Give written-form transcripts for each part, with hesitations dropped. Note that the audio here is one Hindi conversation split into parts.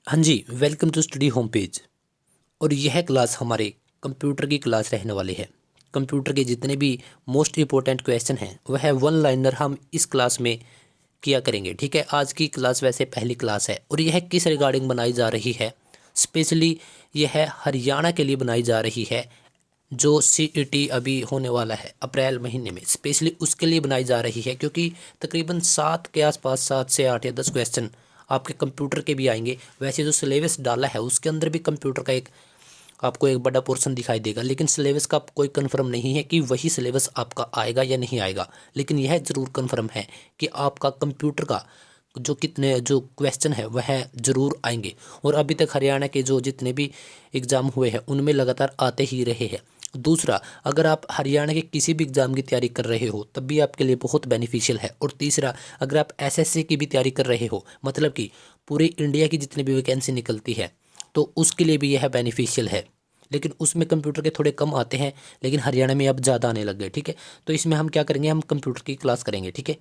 हाँ जी, welcome to study home page. और यह क्लास हमारे कंप्यूटर की क्लास रहने वाली है। कंप्यूटर के जितने भी मोस्ट इम्पोर्टेंट क्वेश्चन हैं वह वन लाइनर हम इस क्लास में किया करेंगे। ठीक है, आज की क्लास वैसे पहली क्लास है और यह किस रिगार्डिंग बनाई जा रही है, स्पेशली यह हरियाणा के लिए बनाई जा रही है। जो CET अभी होने वाला है अप्रैल महीने में, स्पेशली उसके लिए बनाई जा रही है, क्योंकि तकरीबन 7 के आसपास, 7 से 8 या 10 क्वेश्चन आपके कंप्यूटर के भी आएंगे। वैसे जो सिलेबस डाला है उसके अंदर भी कंप्यूटर का आपको एक बड़ा पोर्शन दिखाई देगा, लेकिन सिलेबस का कोई कंफर्म नहीं है कि वही सिलेबस आपका आएगा या नहीं आएगा। लेकिन यह ज़रूर कंफर्म है कि आपका कंप्यूटर का जो क्वेश्चन है वह ज़रूर आएंगे। और अभी तक हरियाणा के जो जितने भी एग्ज़ाम हुए हैं उनमें लगातार आते ही रहे हैं। दूसरा, अगर आप हरियाणा के किसी भी एग्ज़ाम की तैयारी कर रहे हो तब भी आपके लिए बहुत बेनिफिशियल है। और तीसरा, अगर आप SSC की भी तैयारी कर रहे हो, मतलब कि पूरे इंडिया की जितनी भी वैकेंसी निकलती है, तो उसके लिए भी यह बेनिफिशियल है। लेकिन उसमें कंप्यूटर के थोड़े कम आते हैं, लेकिन हरियाणा में अब ज़्यादा आने लग गए। ठीक है, तो इसमें हम क्या करेंगे, हम कंप्यूटर की क्लास करेंगे। ठीक है,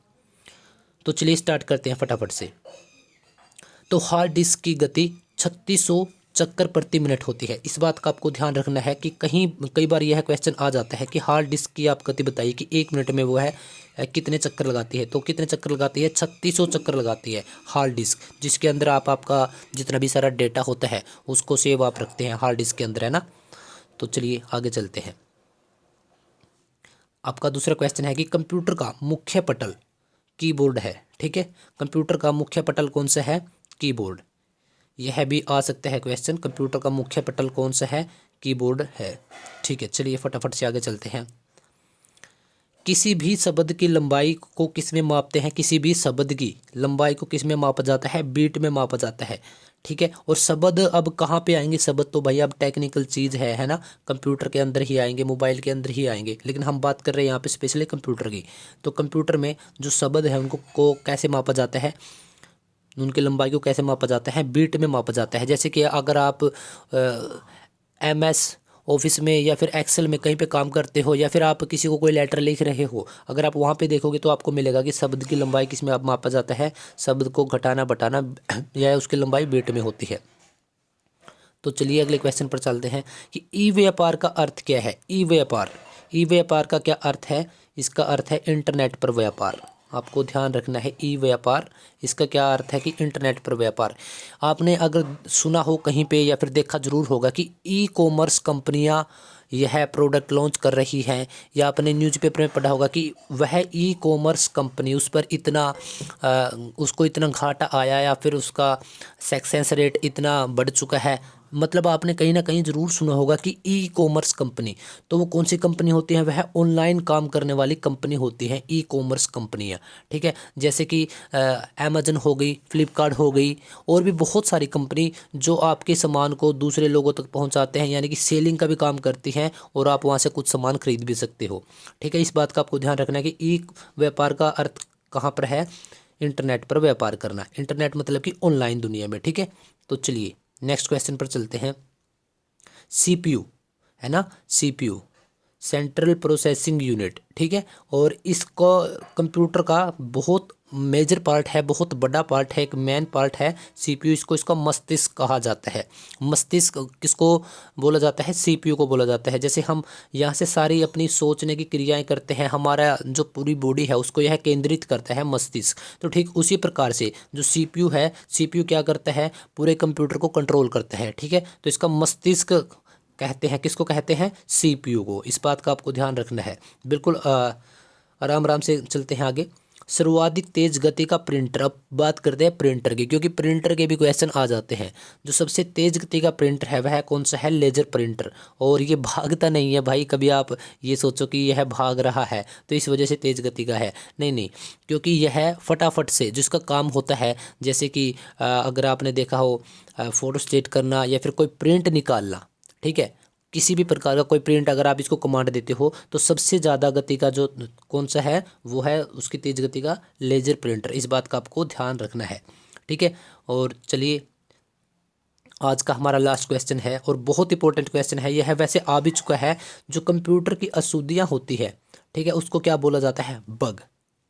तो चलिए स्टार्ट करते हैं फटाफट से। तो हार्ड डिस्क की गति 3600 चक्कर प्रति मिनट होती है। इस बात का आपको ध्यान रखना है कि कई बार यह क्वेश्चन आ जाता है कि हार्ड डिस्क की आप गति बताइए कि 1 मिनट में वो है कितने चक्कर लगाती है। तो कितने चक्कर लगाती है? 3600 चक्कर लगाती है हार्ड डिस्क, जिसके अंदर आपका जितना भी सारा डेटा होता है उसको सेव आप रखते हैं हार्ड डिस्क के अंदर, है ना। तो चलिए आगे चलते हैं। आपका दूसरा क्वेश्चन है कि कंप्यूटर का मुख्य पटल कीबोर्ड है। ठीक है, कंप्यूटर का मुख्य पटल कौन सा है? कीबोर्ड। यह भी आ सकता है क्वेश्चन, कंप्यूटर का मुख्य पटल कौन सा है? कीबोर्ड है। ठीक है, चलिए फटाफट से आगे चलते हैं। किसी भी शब्द की लंबाई को किस में मापते हैं? किसी भी शब्द की लंबाई को किस में मापा जाता है? बीट में मापा जाता है। ठीक है, और शब्द अब कहाँ पे आएंगे? शब्द तो भाई अब टेक्निकल चीज़ है ना। कंप्यूटर के अंदर ही आएंगे, मोबाइल के अंदर ही आएंगे, लेकिन हम बात कर रहे हैं यहाँ पे स्पेशली कंप्यूटर की। तो कंप्यूटर में जो शब्द है उनको कैसे मापा जाता है? उनकी लंबाई को कैसे मापा जाता है? बीट में मापा जाता है। जैसे कि अगर आप MS ऑफिस में या फिर एक्सेल में कहीं पे काम करते हो, या फिर आप किसी को कोई लेटर लिख रहे हो, अगर आप वहाँ पे देखोगे तो आपको मिलेगा कि शब्द की लंबाई किस में आप मापा जाता है? शब्द को घटाना बढ़ाना या उसकी लंबाई बीट में होती है। तो चलिए अगले क्वेश्चन पर चलते हैं कि ई व्यापार का अर्थ क्या है? ई व्यापार, ई व्यापार का क्या अर्थ है? इसका अर्थ है इंटरनेट पर व्यापार। आपको ध्यान रखना है, ई व्यापार, इसका क्या अर्थ है कि इंटरनेट पर व्यापार। आपने अगर सुना हो कहीं पे या फिर देखा जरूर होगा कि ई-कॉमर्स कंपनियां यह प्रोडक्ट लॉन्च कर रही हैं, या आपने न्यूज़पेपर में पढ़ा होगा कि वह ई-कॉमर्स कंपनी, उस पर इतना उसको इतना घाटा आया या फिर उसका सक्सेस रेट इतना बढ़ चुका है। मतलब आपने कहीं ना कहीं ज़रूर सुना होगा कि ई-कॉमर्स कंपनी, तो वो कौन सी कंपनी होती है? वह ऑनलाइन काम करने वाली कंपनी होती है ई-कॉमर्स कंपनियाँ। ठीक है, जैसे कि अमेजन हो गई, फ्लिपकार्ट हो गई, और भी बहुत सारी कंपनी जो आपके सामान को दूसरे लोगों तक पहुंचाते हैं, यानी कि सेलिंग का भी काम करती हैं, और आप वहां से कुछ सामान खरीद भी सकते हो। ठीक है, इस बात का आपको ध्यान रखना है कि ई व्यापार का अर्थ कहाँ पर है? इंटरनेट पर व्यापार करना। इंटरनेट मतलब कि ऑनलाइन दुनिया में। ठीक है, तो चलिए नेक्स्ट क्वेश्चन पर चलते हैं। CPU है ना, CPU सेंट्रल प्रोसेसिंग यूनिट। ठीक है, और इसको कंप्यूटर का बहुत मेजर पार्ट है, बहुत बड़ा पार्ट है, एक मेन पार्ट है CPU। इसको मस्तिष्क कहा जाता है। मस्तिष्क किसको बोला जाता है? CPU को बोला जाता है। जैसे हम यहाँ से सारी अपनी सोचने की क्रियाएं करते हैं, हमारा जो पूरी बॉडी है उसको यह केंद्रित करता है मस्तिष्क। तो ठीक उसी प्रकार से जो CPU है, CPU क्या करता है? पूरे कंप्यूटर को कंट्रोल करता है। ठीक है, तो इसका मस्तिष्क कहते हैं। किसको कहते हैं? CPU को। इस बात का आपको ध्यान रखना है। बिल्कुल आराम आराम से चलते हैं आगे। सर्वाधिक तेज गति का प्रिंटर, अब बात करते हैं प्रिंटर की, क्योंकि प्रिंटर के भी क्वेश्चन आ जाते हैं। जो सबसे तेज गति का प्रिंटर है वह कौन सा है? Laser printer. और ये भागता नहीं है भाई, कभी आप ये सोचो कि यह भाग रहा है तो इस वजह से तेज गति का है, नहीं नहीं, क्योंकि यह फटाफट से जिसका काम होता है, जैसे कि अगर आपने देखा हो फोटो स्टेट करना या फिर कोई प्रिंट निकालना। ठीक है, किसी भी प्रकार का कोई प्रिंट अगर आप इसको कमांड देते हो तो सबसे ज़्यादा गति का जो कौन सा है वो है उसकी तेज गति का लेजर प्रिंटर। इस बात का आपको ध्यान रखना है। ठीक है, और चलिए आज का हमारा लास्ट क्वेश्चन है और बहुत इंपॉर्टेंट क्वेश्चन है। यह है वैसे आ भी चुका है। जो कंप्यूटर की अशुद्धियाँ होती है, ठीक है, उसको क्या बोला जाता है? बग।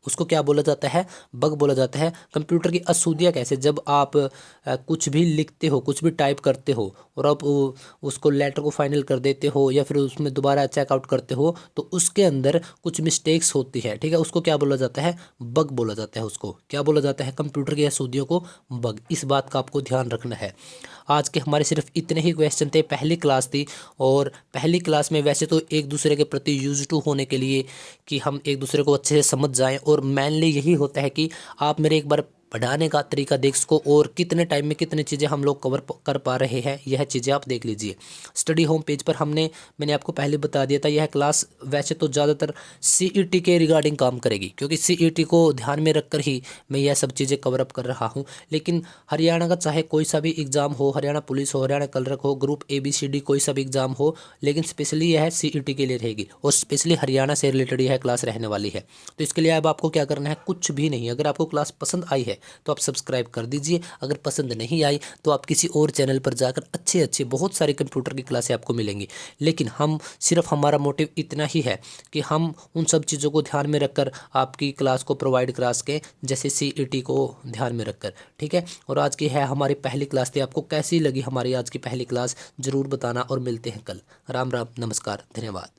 उसको क्या बोला जाता है, बग बोला जाता है। कंप्यूटर की अशुद्धियाँ कैसे, जब आप कुछ भी लिखते हो, कुछ भी टाइप करते हो और आप उसको लेटर को फाइनल कर देते हो या फिर उसमें दोबारा चेकआउट करते हो तो उसके अंदर कुछ मिस्टेक्स होती है, ठीक है, उसको क्या बोला जाता है, बग बोला जाता है। उसको क्या बोला जाता है, कंप्यूटर की अशुद्धियों को बग। इस बात का आपको ध्यान रखना है। आज के हमारे सिर्फ इतने ही क्वेश्चन थे, पहली क्लास थी और पहली क्लास में वैसे तो एक दूसरे के प्रति यूज टू होने के लिए कि हम एक दूसरे को अच्छे से समझ जाएं और मेनली यही होता है कि आप मेरे एक बार पढ़ाने का तरीका देख सको और कितने टाइम में कितनी चीज़ें हम लोग कवर कर पा रहे हैं, यह चीज़ें आप देख लीजिए। स्टडी होम पेज पर मैंने आपको पहले बता दिया था, यह क्लास वैसे तो ज़्यादातर सीईटी के रिगार्डिंग काम करेगी क्योंकि सीईटी को ध्यान में रखकर ही मैं यह सब चीज़ें कवर अप कर रहा हूँ। लेकिन हरियाणा का चाहे कोई सा भी एग्ज़ाम हो, हरियाणा पुलिस हो, हरियाणा क्लर्क हो, ग्रुप ABCD कोई सा भी एग्ज़ाम हो, लेकिन स्पेशली यह सीईटी के लिए रहेगी और स्पेशली हरियाणा से रिलेटेड यह क्लास रहने वाली है। तो इसके लिए अब आपको क्या करना है, कुछ भी नहीं। अगर आपको क्लास पसंद आई है तो आप सब्सक्राइब कर दीजिए, अगर पसंद नहीं आई तो आप किसी और चैनल पर जाकर अच्छे बहुत सारे कंप्यूटर की क्लासें आपको मिलेंगी। लेकिन हमारा मोटिव इतना ही है कि हम उन सब चीज़ों को ध्यान में रखकर आपकी क्लास को प्रोवाइड करा सकें, जैसे सीईटी को ध्यान में रखकर, ठीक है। और आज की है हमारी पहली क्लास थी, आपको कैसी लगी हमारी आज की पहली क्लास ज़रूर बताना और मिलते हैं कल। राम राम, नमस्कार, धन्यवाद।